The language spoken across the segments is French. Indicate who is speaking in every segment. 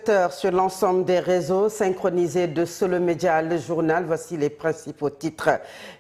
Speaker 1: 7h sur l'ensemble des réseaux synchronisés de Solo Média, le journal. Voici les principaux titres.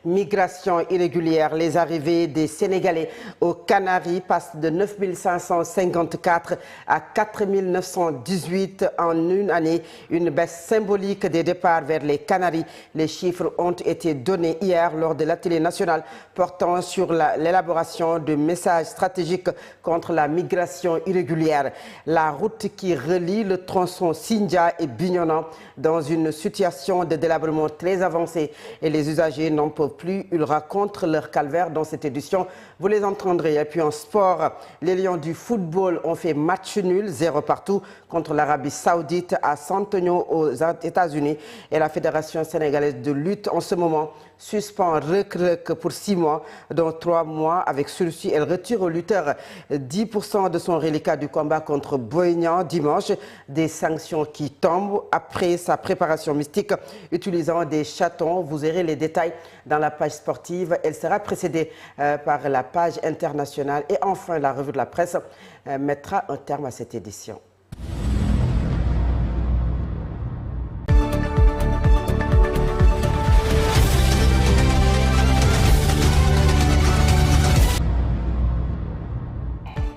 Speaker 1: Migration irrégulière. Les arrivées des Sénégalais aux Canaries passent de 9 554 à 4 918 en une année. Une baisse symbolique des départs vers les Canaries. Les chiffres ont été donnés hier lors de l'atelier national portant sur l'élaboration de messages stratégiques contre la migration irrégulière. La route qui relie le tronçon Sindia et Bignona dans une situation de délabrement très avancée et les usagers n'en peuvent plus. Ils racontent leur calvaire dans cette édition. Vous les entendrez. Et puis en sport, les Lions du football ont fait match nul, 0 partout contre l'Arabie Saoudite à San Antonio aux États-Unis. Et la Fédération sénégalaise de lutte en ce moment suspend Reuk pour 6 mois, dont 3 mois avec sursis. Elle retire au lutteur 10% de son reliquat du combat contre Boignan dimanche. Des sanctions qui tombent après sa préparation mystique utilisant des chatons. Vous aurez les détails dans la page sportive. Elle sera précédée par la page internationale. Et enfin, la revue de la presse mettra un terme à cette édition.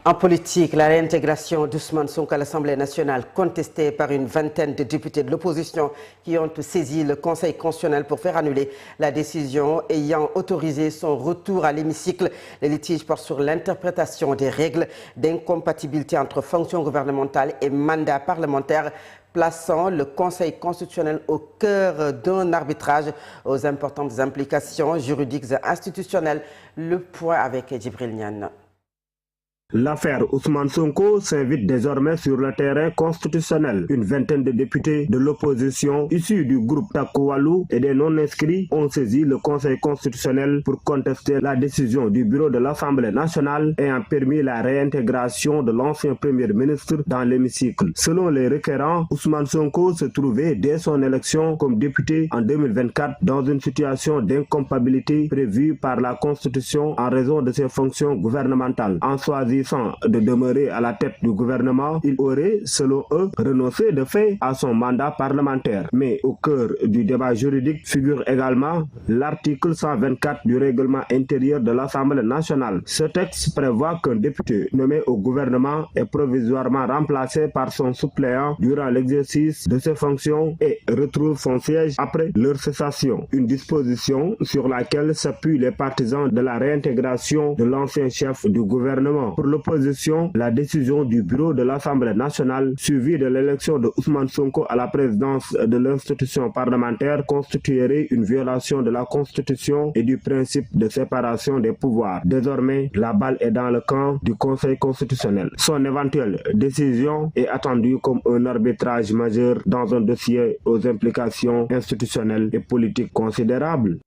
Speaker 1: En politique, la réintégration d'Ousmane Sonko à l'Assemblée nationale contestée par une vingtaine de députés de l'opposition qui ont saisi le Conseil constitutionnel pour faire annuler la décision ayant autorisé son retour à l'hémicycle. Les litiges portent sur l'interprétation des règles d'incompatibilité entre fonction gouvernementale et mandat parlementaire, plaçant le Conseil constitutionnel au cœur d'un arbitrage aux importantes implications juridiques et institutionnelles. Le point avec Djibril Niane.
Speaker 2: L'affaire Ousmane Sonko s'invite désormais sur le terrain constitutionnel. Une vingtaine de députés de l'opposition issus du groupe Takku Wallu et des non-inscrits ont saisi le Conseil constitutionnel pour contester la décision du bureau de l'Assemblée nationale ayant permis la réintégration de l'ancien Premier ministre dans l'hémicycle. Selon les requérants, Ousmane Sonko se trouvait dès son élection comme député en 2024 dans une situation d'incompatibilité prévue par la Constitution en raison de ses fonctions gouvernementales. En choisissant de demeurer à la tête du gouvernement, il aurait, selon eux, renoncé de fait à son mandat parlementaire. Mais au cœur du débat juridique figure également l'article 124 du règlement intérieur de l'Assemblée nationale. Ce texte prévoit qu'un député nommé au gouvernement est provisoirement remplacé par son suppléant durant l'exercice de ses fonctions et retrouve son siège après leur cessation. Une disposition sur laquelle s'appuient les partisans de la réintégration de l'ancien chef du gouvernement. Pour l'opposition, la décision du bureau de l'Assemblée nationale, suivie de l'élection de Ousmane Sonko à la présidence de l'institution parlementaire, constituerait une violation de la Constitution et du principe de séparation des pouvoirs. Désormais, la balle est dans le camp du Conseil constitutionnel. Son éventuelle décision est attendue comme un arbitrage majeur dans un dossier aux implications institutionnelles et politiques considérables.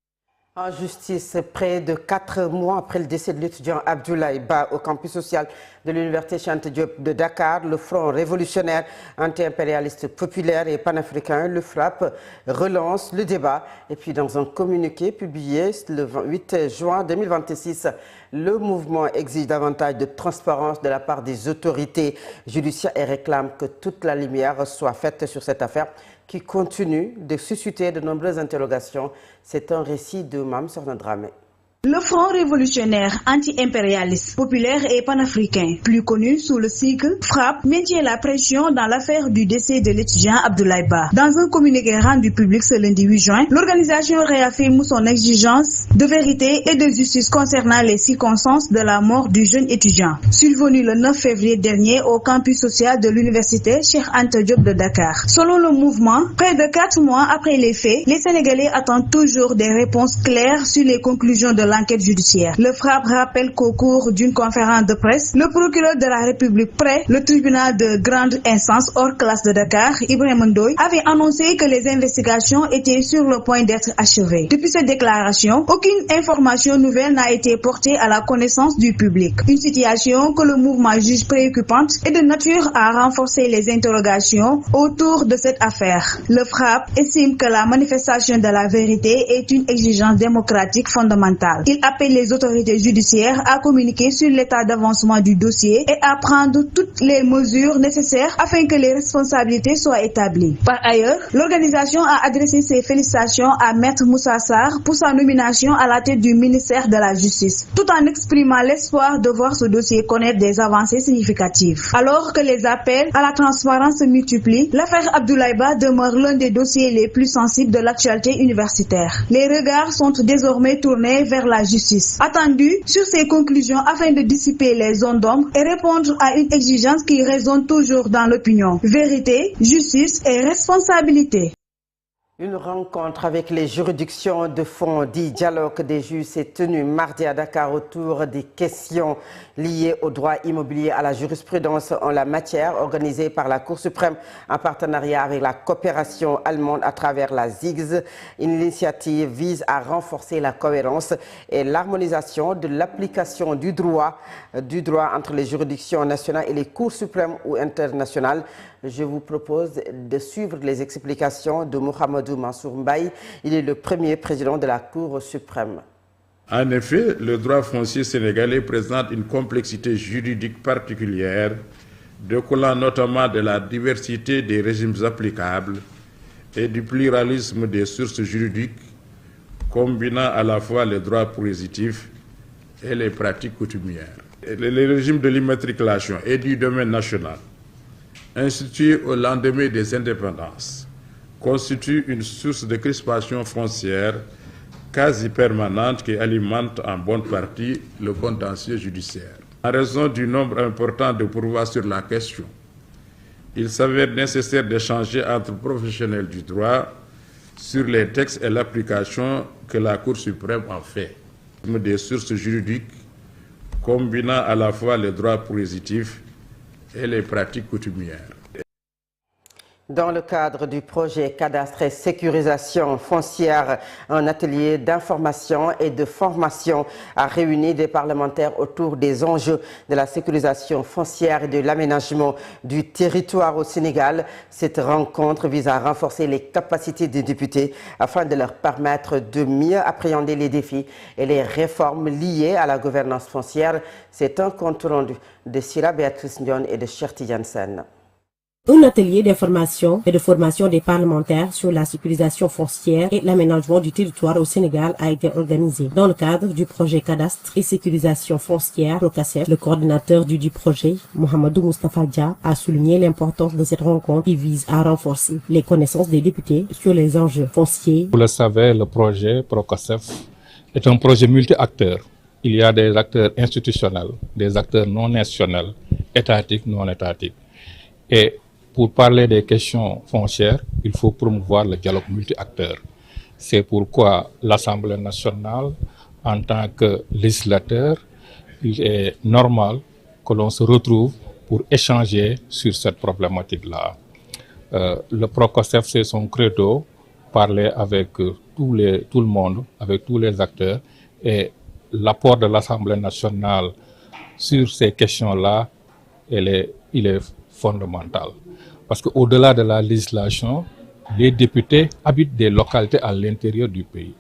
Speaker 1: En justice, près de 4 mois après le décès de l'étudiant Abdoulaye Ba au campus social de l'Université Cheikh Anta Diop de Dakar, le Front révolutionnaire anti-impérialiste populaire et panafricain, le FRAPP, relance le débat. Et puis dans un communiqué publié le 8 juin 2026, le mouvement exige davantage de transparence de la part des autorités judiciaires et réclame que toute la lumière soit faite sur cette affaire qui continue de susciter de nombreuses interrogations. C'est un récit de Mme Sorna Dramé.
Speaker 3: Le Front révolutionnaire anti-impérialiste populaire et panafricain, plus connu sous le sigle FRAPP, maintient la pression dans l'affaire du décès de l'étudiant Abdoulaye Ba. Dans un communiqué rendu public ce lundi 8 juin, l'organisation réaffirme son exigence de vérité et de justice concernant les circonstances de la mort du jeune étudiant, survenu le 9 février dernier au campus social de l'Université Cheikh Anta Diop de Dakar. Selon le mouvement, près de 4 mois après les faits, les Sénégalais attendent toujours des réponses claires sur les conclusions de l'enquête judiciaire. Le FRAPP rappelle qu'au cours d'une conférence de presse, le procureur de la République près le tribunal de grande instance hors classe de Dakar, Ibrahima Ndoye, avait annoncé que les investigations étaient sur le point d'être achevées. Depuis cette déclaration, aucune information nouvelle n'a été portée à la connaissance du public. Une situation que le mouvement juge préoccupante et de nature à renforcer les interrogations autour de cette affaire. Le FRAPP estime que la manifestation de la vérité est une exigence démocratique fondamentale. Sénégal. Il appelle les autorités judiciaires à communiquer sur l'état d'avancement du dossier et à prendre toutes les mesures nécessaires afin que les responsabilités soient établies. Par ailleurs, l'organisation a adressé ses félicitations à Maître Moussa Sarr pour sa nomination à la tête du ministère de la Justice, tout en exprimant l'espoir de voir ce dossier connaître des avancées significatives. Alors que les appels à la transparence se multiplient, l'affaire Abdoulaye Ba demeure l'un des dossiers les plus sensibles de l'actualité universitaire. Les regards sont désormais tournés vers la justice, attendus sur ses conclusions afin de dissiper les zones d'ombre et répondre à une exigence qui résonne toujours dans l'opinion. Vérité, justice et responsabilité.
Speaker 1: Une rencontre avec les juridictions de fond dit dialogue des juges s'est tenue mardi à Dakar autour des questions liées au droit immobilier à la jurisprudence en la matière, organisée par la Cour suprême en partenariat avec la coopération allemande à travers la ZIGS. Une initiative vise à renforcer la cohérence et l'harmonisation de l'application du droit entre les juridictions nationales et les cours suprêmes ou internationales. Je vous propose de suivre les explications de Mohamedou Mansour Mbaye. Il est le premier président de la Cour suprême.
Speaker 4: En effet, le droit foncier sénégalais présente une complexité juridique particulière, découlant notamment de la diversité des régimes applicables et du pluralisme des sources juridiques, combinant à la fois les droits positifs et les pratiques coutumières. Les régimes de l'immatriculation et du domaine national, institué au lendemain des indépendances, constitue une source de crispation foncière quasi permanente qui alimente en bonne partie le contentieux judiciaire. En raison du nombre important de pourvois sur la question, il s'avère nécessaire d'échanger entre professionnels du droit sur les textes et l'application que la Cour suprême en fait. Des sources juridiques combinant à la fois les droits positifs et les pratiques coutumières.
Speaker 1: Dans le cadre du projet cadastre et sécurisation foncière, un atelier d'information et de formation a réuni des parlementaires autour des enjeux de la sécurisation foncière et de l'aménagement du territoire au Sénégal. Cette rencontre vise à renforcer les capacités des députés afin de leur permettre de mieux appréhender les défis et les réformes liées à la gouvernance foncière. C'est un compte rendu de Sira Béatrice Ndion et de Cherti Janssen.
Speaker 5: Un atelier d'information et de formation des parlementaires sur la sécurisation foncière et l'aménagement du territoire au Sénégal a été organisé dans le cadre du projet cadastre et sécurisation foncière PROCASEF. Le coordinateur du projet, Mohamedou Moustapha Dia, a souligné l'importance de cette rencontre qui vise à renforcer les connaissances des députés sur les enjeux fonciers.
Speaker 6: Vous le savez, le projet PROCASEF est un projet multi-acteurs. Il y a des acteurs institutionnels, des acteurs non nationaux, étatiques, non étatiques. Et pour parler des questions foncières, il faut promouvoir le dialogue multi-acteurs. C'est pourquoi l'Assemblée nationale, en tant que législateur, il est normal que l'on se retrouve pour échanger sur cette problématique-là. Le PROCASEF, c'est son credo, parler avec tout le monde, avec tous les acteurs, et l'apport de l'Assemblée nationale sur ces questions-là, il est fondamental. Parce qu'au-delà de la législation, les députés habitent des localités à l'intérieur du pays.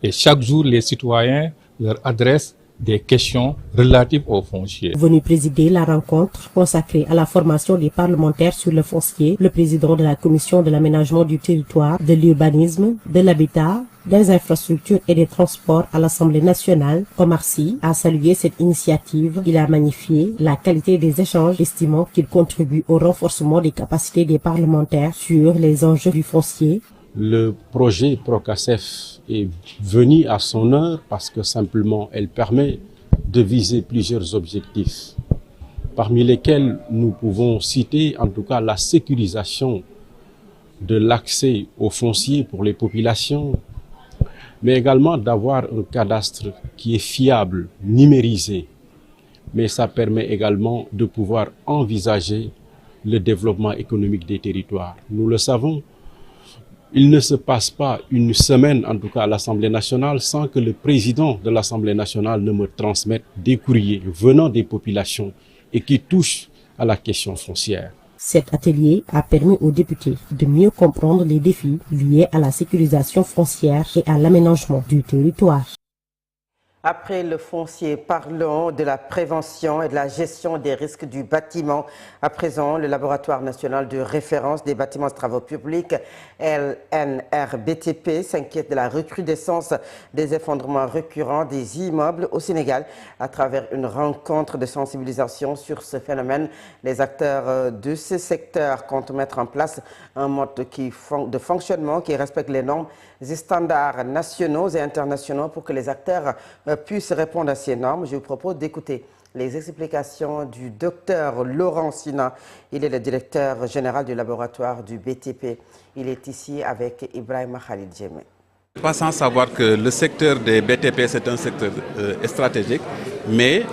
Speaker 6: Et chaque jour, les citoyens leur adressent des questions relatives au foncier.
Speaker 5: Venu présider la rencontre consacrée à la formation des parlementaires sur le foncier, le président de la Commission de l'aménagement du territoire, de l'urbanisme, de l'habitat, des infrastructures et des transports à l'Assemblée nationale, Omar Sy, a salué cette initiative. Il a magnifié la qualité des échanges, estimant qu'il contribue au renforcement des capacités des parlementaires sur les enjeux du foncier.
Speaker 7: Le projet PROCASEF est venu à son heure parce que simplement elle permet de viser plusieurs objectifs, parmi lesquels nous pouvons citer en tout cas la sécurisation de l'accès au foncier pour les populations, mais également d'avoir un cadastre qui est fiable, numérisé. Mais ça permet également de pouvoir envisager le développement économique des territoires. Nous le savons, il ne se passe pas une semaine, en tout cas à l'Assemblée nationale, sans que le président de l'Assemblée nationale ne me transmette des courriers venant des populations et qui touchent à la question foncière.
Speaker 5: Cet atelier a permis aux députés de mieux comprendre les défis liés à la sécurisation foncière et à l'aménagement du territoire.
Speaker 1: Après le foncier, parlons de la prévention et de la gestion des risques du bâtiment. À présent, le Laboratoire national de référence des bâtiments et travaux publics, LNRBTP, s'inquiète de la recrudescence des effondrements récurrents des immeubles au Sénégal. À travers une rencontre de sensibilisation sur ce phénomène, les acteurs de ce secteur comptent mettre en place un mode de fonctionnement qui respecte les normes et standards nationaux et internationaux pour que les acteurs puissent répondre à ces normes. Je vous propose d'écouter les explications du docteur Laurent Sina. Il est le directeur général du laboratoire du BTP. Il est ici avec Ibrahima Khalid Djemé.
Speaker 8: Pas sans savoir que le secteur des BTP, c'est un secteur stratégique, mais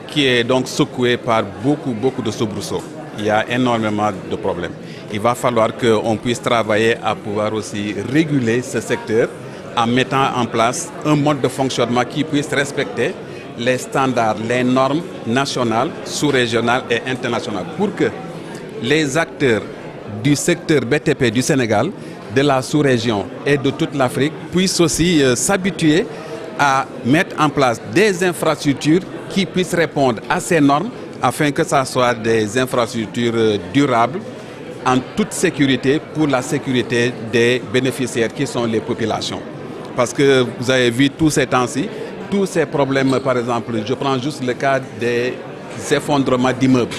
Speaker 8: qui est donc secoué par beaucoup de soubresauts. Il y a énormément de problèmes. Il va falloir qu'on puisse travailler à pouvoir aussi réguler ce secteur en mettant en place un mode de fonctionnement qui puisse respecter les standards, les normes nationales, sous-régionales et internationales pour que les acteurs du secteur BTP du Sénégal, de la sous-région et de toute l'Afrique puissent aussi s'habituer à mettre en place des infrastructures qui puissent répondre à ces normes afin que ce soit des infrastructures durables en toute sécurité pour la sécurité des bénéficiaires qui sont les populations. Parce que vous avez vu tous ces temps-ci, tous ces problèmes, par exemple, je prends juste le cas des effondrements d'immeubles.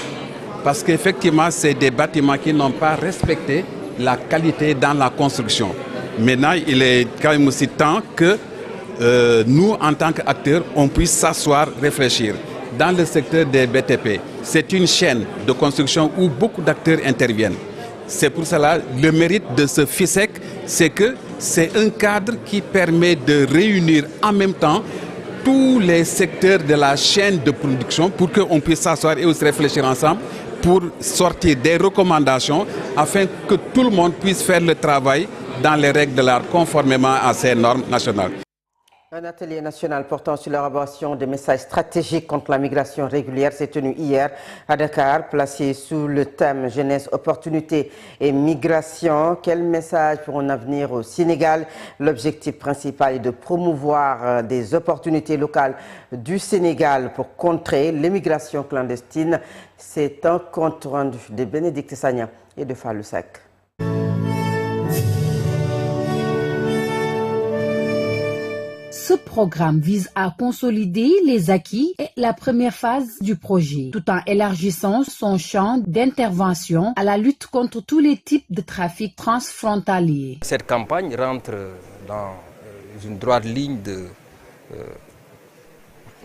Speaker 8: Parce qu'effectivement, c'est des bâtiments qui n'ont pas respecté la qualité dans la construction. Maintenant, il est quand même aussi temps que nous, en tant qu'acteurs, on puisse s'asseoir, réfléchir. Dans le secteur des BTP, c'est une chaîne de construction où beaucoup d'acteurs interviennent. C'est pour cela le mérite de ce FISEC, c'est que c'est un cadre qui permet de réunir en même temps tous les secteurs de la chaîne de production pour qu'on puisse s'asseoir et aussi réfléchir ensemble pour sortir des recommandations afin que tout le monde puisse faire le travail dans les règles de l'art conformément à ces normes nationales.
Speaker 1: Un atelier national portant sur l'élaboration des messages stratégiques contre la migration régulière s'est tenu hier à Dakar, placé sous le thème jeunesse, opportunités et migration. Quel message pour un avenir au Sénégal? L'objectif principal est de promouvoir des opportunités locales du Sénégal pour contrer l'immigration clandestine. C'est un compte rendu de Bénédicte Sagna et de Fallou Seck.
Speaker 9: Ce programme vise à consolider les acquis et la première phase du projet, tout en élargissant son champ d'intervention à la lutte contre tous les types de trafic transfrontalier.
Speaker 10: Cette campagne rentre dans une droite ligne de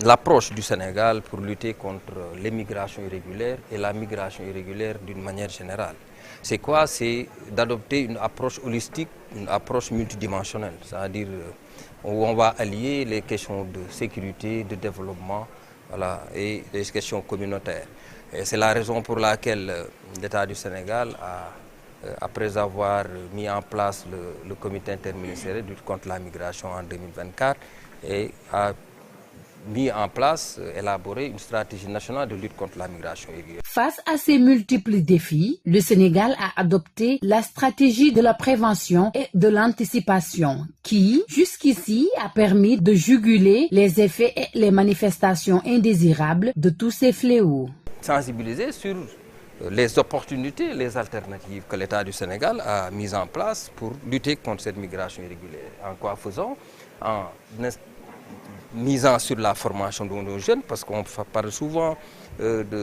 Speaker 10: l'approche du Sénégal pour lutter contre l'immigration irrégulière et la migration irrégulière d'une manière générale. C'est quoi? C'est d'adopter une approche holistique, une approche multidimensionnelle, c'est-à-dire où on va allier les questions de sécurité, de développement, voilà, et les questions communautaires. C'est la raison pour laquelle l'État du Sénégal, après avoir mis en place le comité interministériel de lutte contre la migration en 2024, a mis en place, élaboré une stratégie nationale de lutte contre la migration irrégulière.
Speaker 9: Face à ces multiples défis, le Sénégal a adopté la stratégie de la prévention et de l'anticipation qui, jusqu'ici, a permis de juguler les effets et les manifestations indésirables de tous ces fléaux.
Speaker 10: Sensibiliser sur les opportunités, les alternatives que l'État du Sénégal a mises en place pour lutter contre cette migration irrégulière. En quoi faisons? En misant sur la formation de nos jeunes, parce qu'on parle souvent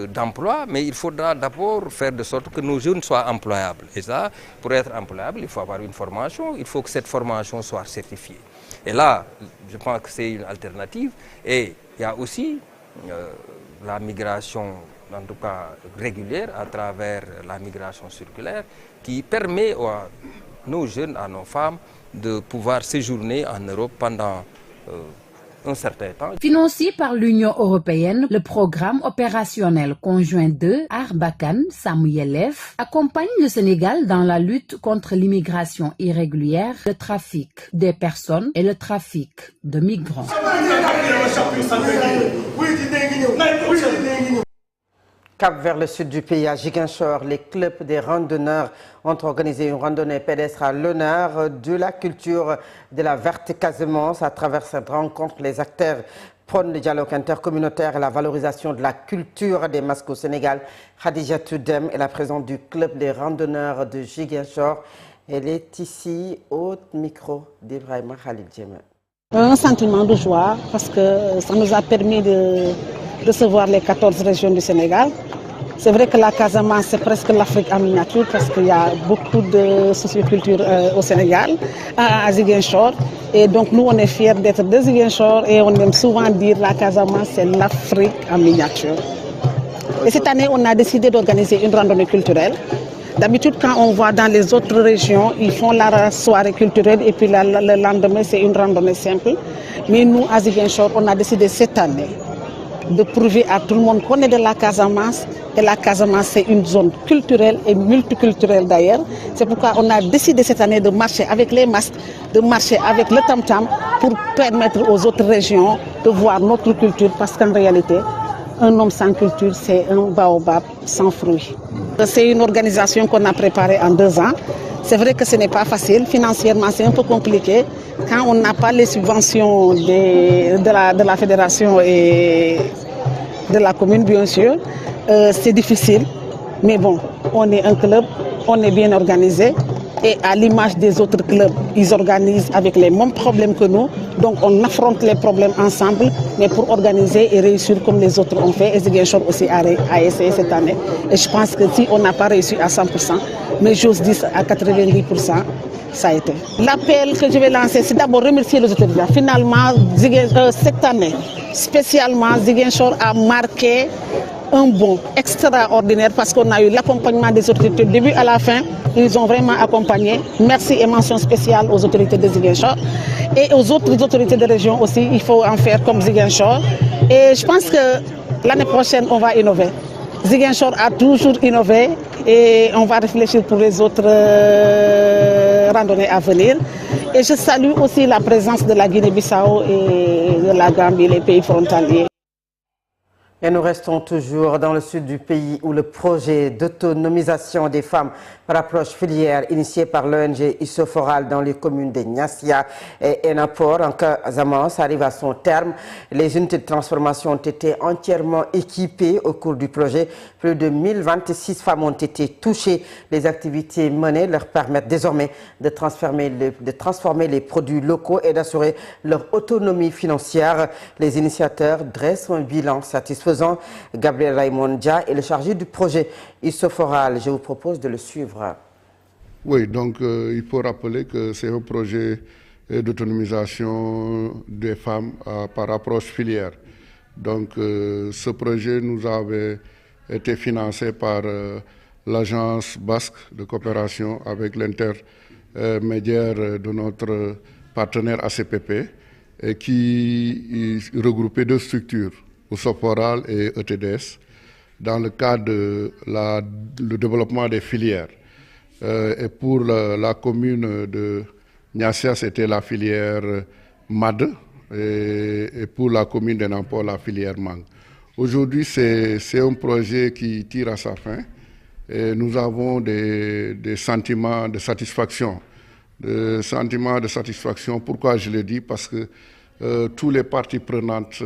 Speaker 10: d'emploi, mais il faudra d'abord faire de sorte que nos jeunes soient employables. Et ça, pour être employable, il faut avoir une formation, il faut que cette formation soit certifiée. Et là, je pense que c'est une alternative. Et il y a aussi la migration, en tout cas régulière, à travers la migration circulaire, qui permet à nos jeunes, à nos femmes, de pouvoir séjourner en Europe pendant un certain temps.
Speaker 9: Financé par l'Union européenne, le programme opérationnel conjoint 2 Arbakan Samouyelef accompagne le Sénégal dans la lutte contre l'immigration irrégulière, le trafic des personnes et le trafic de migrants.
Speaker 1: Cap vers le sud du pays, à Ziguinchor, les clubs des randonneurs ont organisé une randonnée pédestre à l'honneur de la culture de la verte Casamance. À travers cette rencontre, les acteurs prône le dialogue intercommunautaire et la valorisation de la culture des masques au Sénégal. Khadijatou Dem est la présidente du club des randonneurs de Ziguinchor. Elle est ici au micro d'Ibrahima Khalil Djemel.
Speaker 11: Un sentiment de joie parce que ça nous a permis de recevoir les 14 régions du Sénégal. C'est vrai que la Casamance, c'est presque l'Afrique en miniature parce qu'il y a beaucoup de socioculture au Sénégal, à Ziguinchor. Et donc nous, on est fiers d'être de Ziguinchor et on aime souvent dire la Casamance, c'est l'Afrique en miniature. Et cette année, on a décidé d'organiser une randonnée culturelle. D'habitude, quand on voit dans les autres régions, ils font la soirée culturelle et puis le lendemain, c'est une randonnée simple. Mais nous, à Ziguinchor, on a décidé cette année de prouver à tout le monde qu'on est de la Casamance. Et la Casamance, c'est une zone culturelle et multiculturelle d'ailleurs. C'est pourquoi on a décidé cette année de marcher avec les masques, de marcher avec le tam-tam pour permettre aux autres régions de voir notre culture. Parce qu'en réalité, un homme sans culture, c'est un baobab sans fruits. C'est une organisation qu'on a préparée en 2 ans. C'est vrai que ce n'est pas facile. Financièrement, c'est un peu compliqué. Quand on n'a pas les subventions de la fédération et de la commune, bien sûr, c'est difficile. Mais bon, on est un club, on est bien organisé. Et à l'image des autres clubs, ils organisent avec les mêmes problèmes que nous. Donc on affronte les problèmes ensemble, mais pour organiser et réussir comme les autres ont fait. Et Ziguinchor aussi a essayé cette année. Et je pense que si on n'a pas réussi à 100%, mais j'ose dire à 90%, ça a été. L'appel que je vais lancer, c'est d'abord remercier les autorités. Finalement, cette année, spécialement, Ziguinchor a marqué un bond extraordinaire parce qu'on a eu l'accompagnement des autorités du début à la fin. Ils ont vraiment accompagné. Merci et mention spéciale aux autorités de Ziguinchor et aux autres autorités de région aussi. Il faut en faire comme Ziguinchor. Et je pense que l'année prochaine, on va innover. Ziguinchor a toujours innové et on va réfléchir pour les autres randonnées à venir. Et je salue aussi la présence de la Guinée-Bissau et de la Gambie, les pays frontaliers.
Speaker 1: Et nous restons toujours dans le sud du pays où le projet d'autonomisation des femmes par approche filière initié par l'ONG Issoforal dans les communes de Niassia et Enapor en Casamance arrive à son terme. Les unités de transformation ont été entièrement équipées au cours du projet. Plus de 1026 femmes ont été touchées. Les activités menées leur permettent désormais de transformer les produits locaux et d'assurer leur autonomie financière. Les initiateurs dressent un bilan satisfaisant. Gabriel Raimondia est le chargé du projet Issoforal. Je vous propose de le suivre.
Speaker 12: Oui, donc il faut rappeler que c'est un projet d'autonomisation des femmes par approche filière. Donc ce projet nous avait été financé par l'agence basque de coopération avec l'intermédiaire de notre partenaire ACPP et qui regroupait 2 structures, Issoforal et ETDS, dans le cadre de le développement des filières. Et pour la commune de Niassia, c'était la filière MAD et pour la commune de Namport, la filière MANG. Aujourd'hui, c'est un projet qui tire à sa fin et nous avons des sentiments de satisfaction. Pourquoi je le dis? Parce que tous les parties prenantes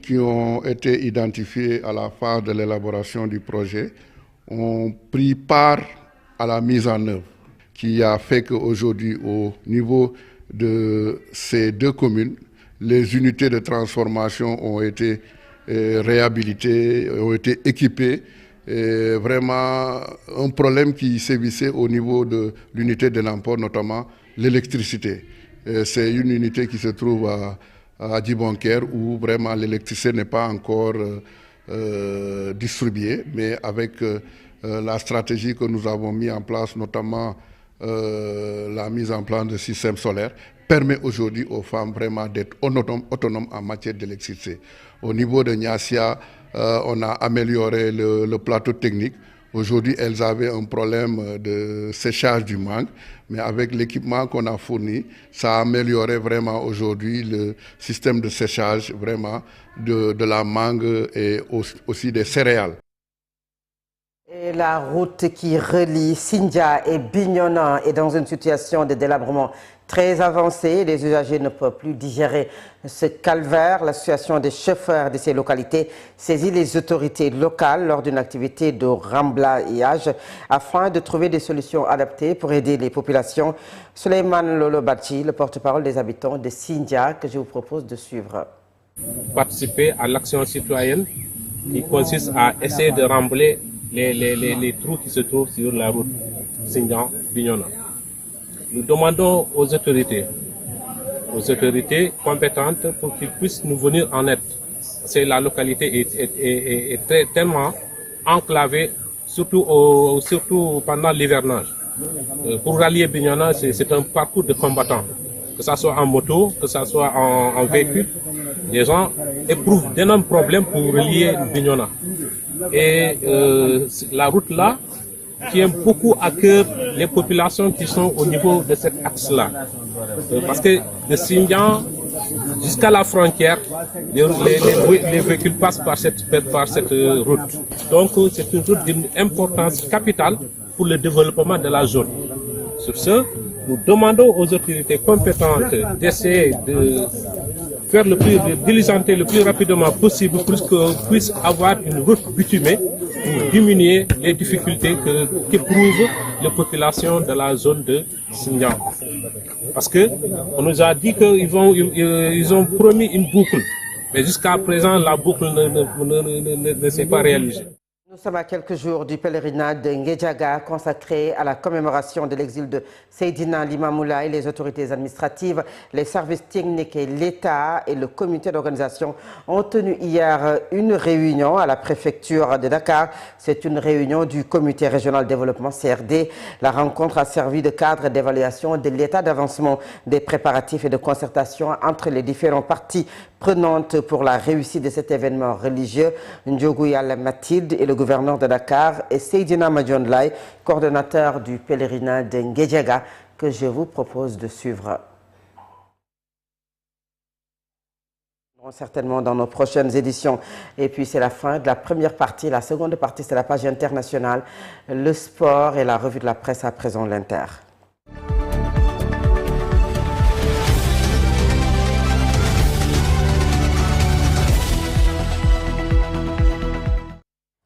Speaker 12: qui ont été identifiés à la phase de l'élaboration du projet ont pris part à la mise en œuvre, qui a fait qu'aujourd'hui, au niveau de ces 2 communes, les unités de transformation ont été réhabilitées, ont été équipées. Et vraiment, un problème qui sévissait au niveau de l'unité de Namport, notamment l'électricité. C'est une unité qui se trouve à Djibonker où vraiment l'électricité n'est pas encore distribuée, mais avec la stratégie que nous avons mise en place, notamment la mise en place de systèmes solaires, permet aujourd'hui aux femmes vraiment d'être autonomes en matière d'électricité. Au niveau de Niassia, on a amélioré le plateau technique. Aujourd'hui, elles avaient un problème de séchage du mangue, mais avec l'équipement qu'on a fourni, ça a amélioré vraiment aujourd'hui le système de séchage vraiment de la mangue et aussi des céréales.
Speaker 1: Et la route qui relie Sindia et Bignona est dans une situation de délabrement très avancée. Les usagers ne peuvent plus digérer ce calvaire. L'association des chauffeurs de ces localités saisit les autorités locales lors d'une activité de remblayage afin de trouver des solutions adaptées pour aider les populations. Souleymane Lolo Badji, le porte-parole des habitants de Sindia, que je vous propose de suivre.
Speaker 13: Participer à l'action citoyenne qui consiste à essayer de remblayer les trous qui se trouvent sur la route Sindian-Bignona. Nous demandons aux autorités compétentes pour qu'ils puissent nous venir en aide. C'est la localité est tellement enclavée, surtout pendant l'hivernage. Pour rallier Bignona, c'est un parcours de combattants. Que ce soit en moto, que ce soit en véhicule, les gens éprouvent d'énormes problèmes pour relier Bignona. Et la route là tient beaucoup à cœur les populations qui sont au niveau de cet axe-là. Parce que de Sindian jusqu'à la frontière, les véhicules passent par cette route. Donc c'est une route d'une importance capitale pour le développement de la zone. Sur ce, nous demandons aux autorités compétentes d'essayer de faire de diligenter le plus rapidement possible pour qu'on puisse avoir une route bitumée pour diminuer les difficultés qu'éprouvent les populations de la zone de Sindian. Parce qu'on nous a dit qu'ils ont promis une boucle, mais jusqu'à présent la boucle ne s'est pas réalisée.
Speaker 1: Nous sommes à quelques jours du pèlerinage de Ngedjaga consacré à la commémoration de l'exil de Seydina Limamoulaye. Les autorités administratives, les services techniques et l'État et le comité d'organisation ont tenu hier une réunion à la préfecture de Dakar. C'est une réunion du comité régional développement CRD. La rencontre a servi de cadre d'évaluation de l'état d'avancement des préparatifs et de concertation entre les différentes parties prenantes pour la réussite de cet événement religieux. Ndiogu Yalla Mathilde et le gouverneur de Dakar et Seydina Madjonlay, coordonnateur du pèlerinage de Ngedjaga, que je vous propose de suivre. Certainement dans nos prochaines éditions. Et puis c'est la fin de la première partie. La seconde partie, c'est la page internationale, le sport et la revue de la presse à présent l'Inter.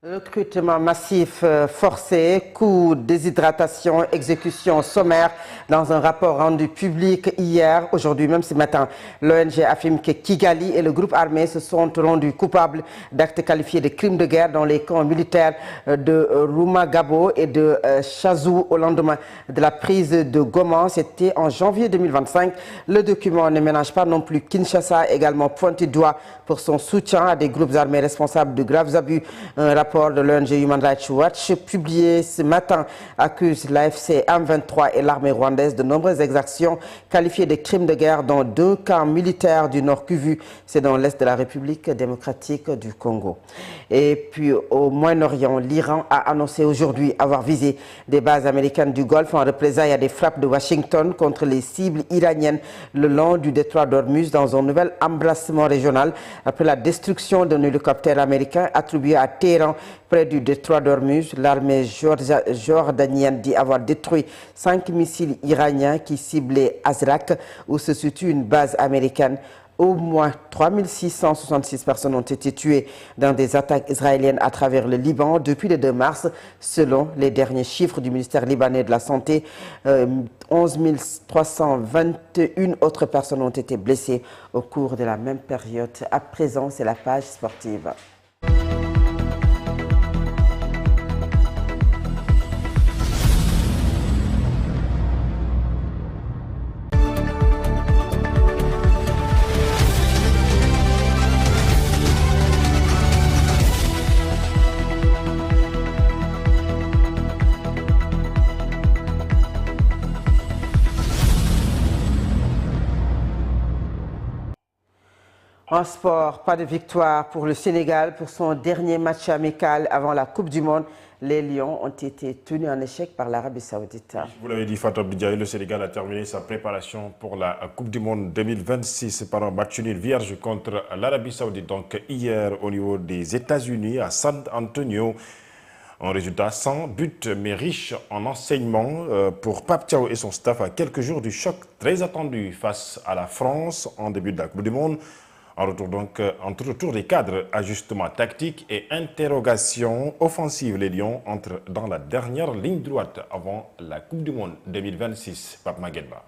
Speaker 1: Recrutement massif forcé, coût, déshydratation, exécution sommaire. Dans un rapport rendu public hier, aujourd'hui même ce matin, l'ONG affirme que Kigali et le groupe armé se sont rendus coupables d'actes qualifiés de crimes de guerre dans les camps militaires de Rumagabo et de Chazou au lendemain de la prise de Goma. C'était en janvier 2025. Le document ne ménage pas non plus Kinshasa, également pointé du doigt pour son soutien à des groupes armés responsables de graves abus. Un rapport de l'ONG Human Rights Watch publié ce matin accuse l'AFC M23 et l'armée rwandaise de nombreuses exactions qualifiées de crimes de guerre dans 2 camps militaires du Nord Kivu, c'est dans l'est de la République démocratique du Congo. Et puis au Moyen-Orient, l'Iran a annoncé aujourd'hui avoir visé des bases américaines du Golfe en représailles à des frappes de Washington contre les cibles iraniennes le long du détroit d'Ormuz dans un nouvel embrassement régional après la destruction d'un hélicoptère américain attribué à Téhéran près du détroit d'Ormuz. L'armée jordanienne dit avoir détruit 5 missiles iraniens qui ciblaient Azraq, où se situe une base américaine. Au moins 3666 personnes ont été tuées dans des attaques israéliennes à travers le Liban depuis le 2 mars. Selon les derniers chiffres du ministère libanais de la Santé, 11 321 autres personnes ont été blessées au cours de la même période. À présent, c'est la page sportive. En sport, pas de victoire pour le Sénégal pour son dernier match amical avant la Coupe du Monde. Les Lions ont été tenus en échec par l'Arabie Saoudite.
Speaker 14: Vous l'avez dit, Fatou Abidjaï, le Sénégal a terminé sa préparation pour la Coupe du Monde 2026 par un match nul vierge contre l'Arabie Saoudite. Donc hier, au niveau des États-Unis, à San Antonio, Un résultat sans but mais riche en enseignements pour Pape Thiaw et son staff à quelques jours du choc très attendu face à la France en début de la Coupe du Monde. En retour donc, entre retour des cadres, ajustements tactiques et interrogations offensives, les Lions entrent dans la dernière ligne droite avant la Coupe du Monde 2026. Pape Maguedba.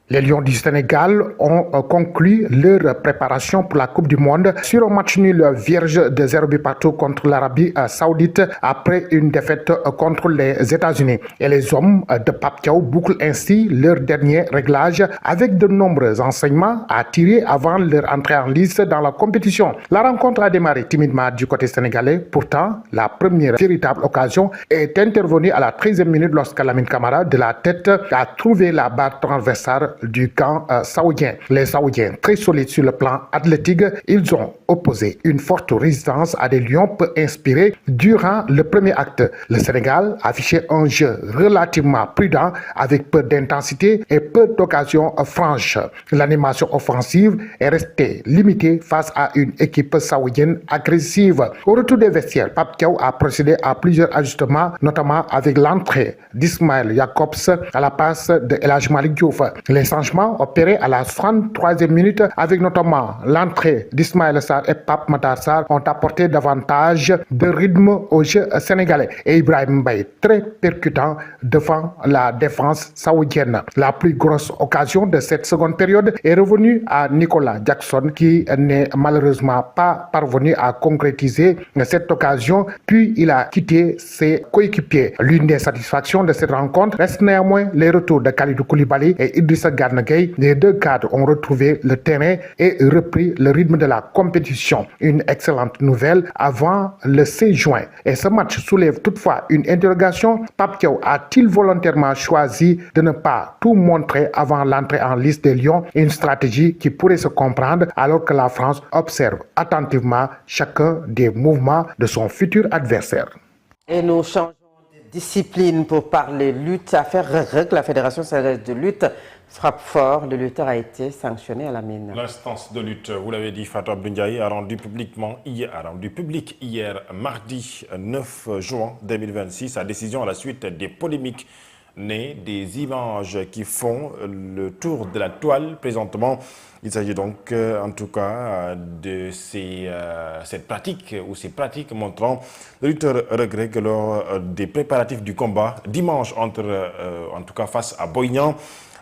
Speaker 15: Les Lions du Sénégal ont conclu leur préparation pour la Coupe du Monde sur un match nul vierge de 0 but partout contre l'Arabie Saoudite après une défaite contre les États-Unis. Et les hommes de Pape Thiaw bouclent ainsi leur dernier réglage avec de nombreux enseignements à tirer avant leur entrée en lice dans la compétition. La rencontre a démarré timidement du côté sénégalais. Pourtant, la première véritable occasion est intervenue à la 13e minute lorsque Lamine Camara de la tête a trouvé la barre transversale du camp saoudien. Les Saoudiens, très solides sur le plan athlétique, ils ont opposé une forte résistance à des Lions peu inspirés durant le premier acte. Le Sénégal affichait un jeu relativement prudent avec peu d'intensité et peu d'occasions franches. L'animation offensive est restée limitée face à une équipe saoudienne agressive. Au retour des vestiaires, Pape Thiaw a procédé à plusieurs ajustements, notamment avec l'entrée d'Ismaël Jacobs à la place de El Hadji Malick Diouf. Les changements opérés à la 63e minute avec notamment l'entrée d'Ismaël Sarr et Pape Matar Sarr ont apporté davantage de rythme au jeu sénégalais. Et Ibrahim Mbaye, très percutant devant la défense saoudienne. La plus grosse occasion de cette seconde période est revenue à Nicolas Jackson qui n'est malheureusement pas parvenu à concrétiser cette occasion puis il a quitté ses coéquipiers. L'une des satisfactions de cette rencontre reste néanmoins les retours de Kalidou Koulibaly et Idrissa Gana Gueye. Les deux cadres ont retrouvé le terrain et repris le rythme de la compétition. Une excellente nouvelle avant le 16 juin. Et ce match soulève toutefois une interrogation. Pape Thiaw a-t-il volontairement choisi de ne pas tout montrer avant l'entrée en liste des Lions? Une stratégie qui pourrait se comprendre alors que la France observe attentivement chacun des mouvements de son futur adversaire.
Speaker 1: Et nous changeons de discipline pour parler lutte. Affaire REG, la Fédération sénégalaise de lutte frappe fort. Le lutteur a été sanctionné à la mine.
Speaker 14: L'instance de lutte, vous l'avez dit, Fatou Abdou Ndiaye, a rendu public hier mardi 9 juin 2026 sa décision à la suite des polémiques nées des images qui font le tour de la toile présentement. Il s'agit donc en tout cas de cette pratique ou ces pratiques montrant le lutteur Reug lors des préparatifs du combat dimanche en tout cas face à Boy Niang.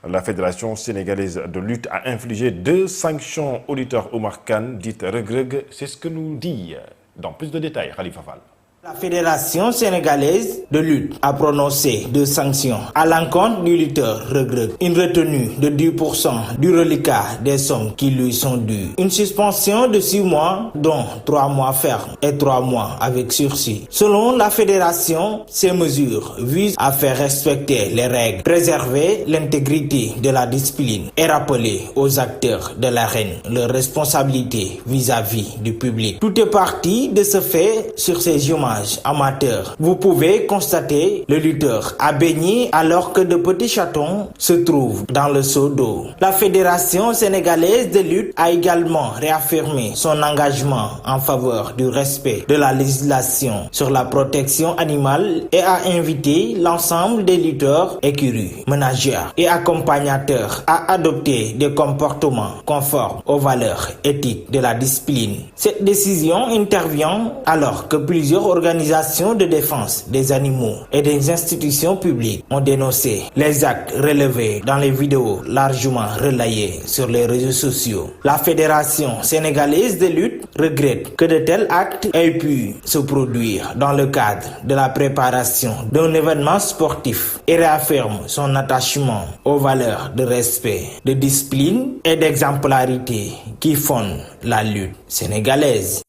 Speaker 14: La Fédération sénégalaise de lutte a infligé 2 sanctions au lutteur Oumar Kane, dite Reug. C'est ce que nous dit dans plus de détails Khalifa Fall.
Speaker 16: La Fédération sénégalaise de lutte a prononcé 2 sanctions à l'encontre du lutteur Reug. Une retenue de 10% du reliquat des sommes qui lui sont dues. Une suspension de 6 mois, dont 3 mois fermes et 3 mois avec sursis. Selon la Fédération, ces mesures visent à faire respecter les règles, préserver l'intégrité de la discipline et rappeler aux acteurs de l'arène leur responsabilité vis-à-vis du public. Tout est parti de ce fait sur ces hommages amateur. Vous pouvez constater le lutteur a baigné alors que de petits chatons se trouvent dans le seau d'eau. La Fédération sénégalaise de lutte a également réaffirmé son engagement en faveur du respect de la législation sur la protection animale et a invité l'ensemble des lutteurs, écuries, managers et accompagnateurs à adopter des comportements conformes aux valeurs éthiques de la discipline. Cette décision intervient alors que plusieurs organisations de défense des animaux et des institutions publiques ont dénoncé les actes relevés dans les vidéos largement relayées sur les réseaux sociaux. La Fédération sénégalaise de lutte regrette que de tels actes aient pu se produire dans le cadre de la préparation d'un événement sportif et réaffirme son attachement aux valeurs de respect, de discipline et d'exemplarité qui fondent la lutte sénégalaise.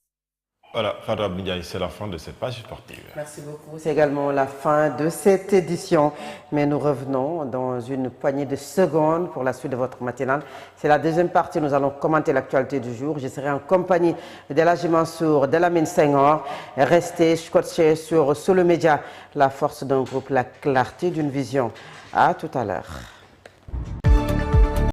Speaker 14: Voilà, Fatou Abdou Ndiaye, c'est la fin de cette page sportive.
Speaker 1: Merci beaucoup. C'est également la fin de cette édition. Mais nous revenons dans une poignée de secondes pour la suite de votre matinale. C'est la deuxième partie. Nous allons commenter l'actualité du jour. Je serai en compagnie d'El Hadji Mansour, de Lamine Senghor. Restez scotchés sur le média. La force d'un groupe, la clarté d'une vision. À tout à l'heure.